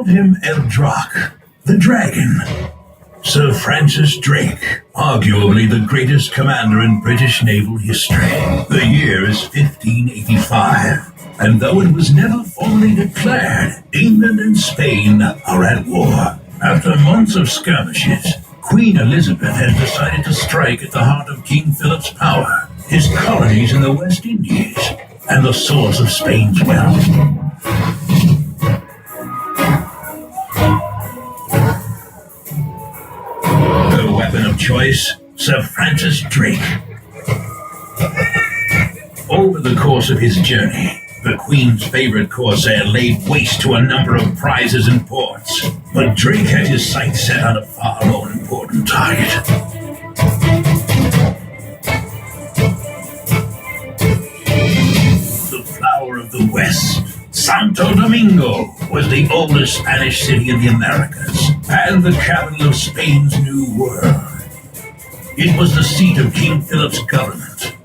called him El Drac, the Dragon. Sir Francis Drake, arguably the greatest commander in British naval history. The year is 1585, and though it was never formally declared, England and Spain are at war. After months of skirmishes, Queen Elizabeth has decided to strike at the heart of King Philip's power, his colonies in the West Indies, and the source of Spain's wealth. Her weapon of choice, Sir Francis Drake. Over the course of his journey, the Queen's favorite corsair laid waste to a number of prizes and ports, but Drake had his sights set on a far more important target. The flower of the West, Santo Domingo, was the oldest Spanish city in the Americas, and the capital of Spain's New World. It was the seat of King Philip's government,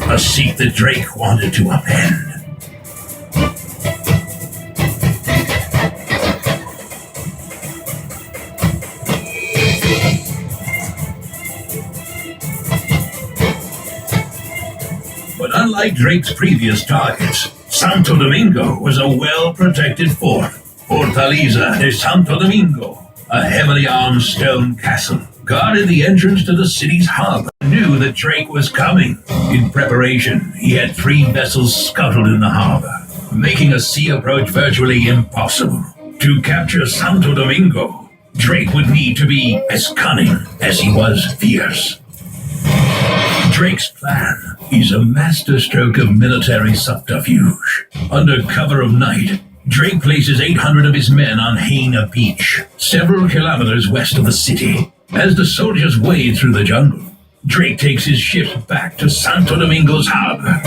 a seat that Drake wanted to upend. But unlike Drake's previous targets, Santo Domingo was a well-protected fort. Fortaleza de Santo Domingo, a heavily armed stone castle, guarded the entrance to the city's harbor. Knew that Drake was coming. In preparation, he had 3 vessels scuttled in the harbor, making a sea approach virtually impossible. To capture Santo Domingo, Drake would need to be as cunning as he was fierce. Drake's plan is a masterstroke of military subterfuge. Under cover of night, Drake places 800 of his men on Haina Beach, several kilometers west of the city. As the soldiers wade through the jungle, Drake takes his ships back to Santo Domingo's harbor.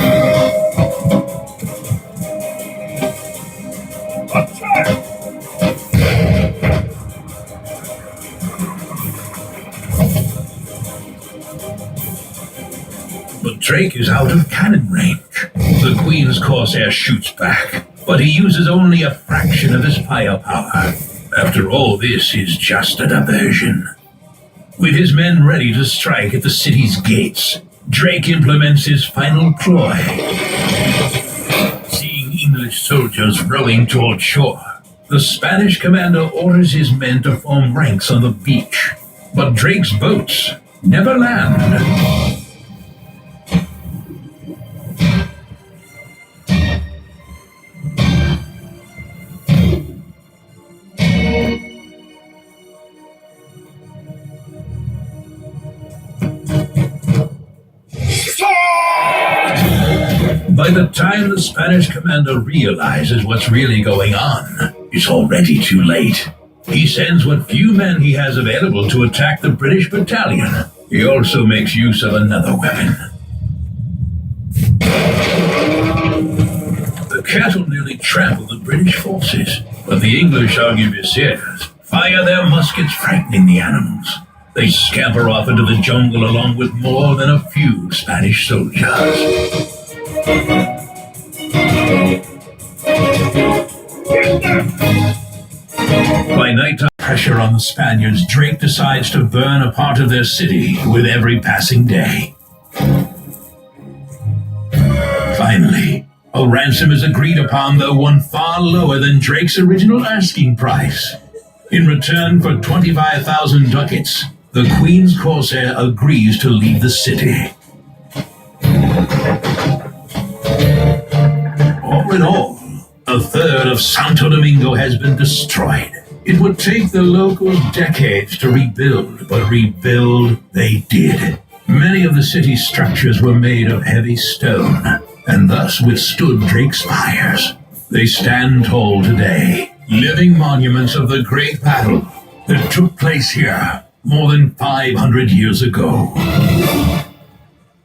But Drake is out of cannon range. The Queen's corsair shoots back, but he uses only a fraction of his firepower. After all, this is just a diversion. With his men ready to strike at the city's gates, Drake implements his final ploy. Seeing English soldiers rowing toward shore, the Spanish commander orders his men to form ranks on the beach. But Drake's boats never land. By the time the Spanish commander realizes what's really going on, it's already too late. He sends what few men he has available to attack the British battalion. He also makes use of another weapon. The cattle nearly trample the British forces, but the English arquebusiers fire their muskets, frightening the animals. They scamper off into the jungle along with more than a few Spanish soldiers. By nighttime, pressure on the Spaniards, Drake decides to burn a part of their city with every passing day. Finally, a ransom is agreed upon, though one far lower than Drake's original asking price. In return for 25,000 ducats, the Queen's corsair agrees to leave the city. All in all, a third of Santo Domingo has been destroyed. It would take the locals decades to rebuild, but rebuild they did. Many of the city's structures were made of heavy stone, and thus withstood Drake's fires. They stand tall today, living monuments of the great battle that took place here more than 500 years ago.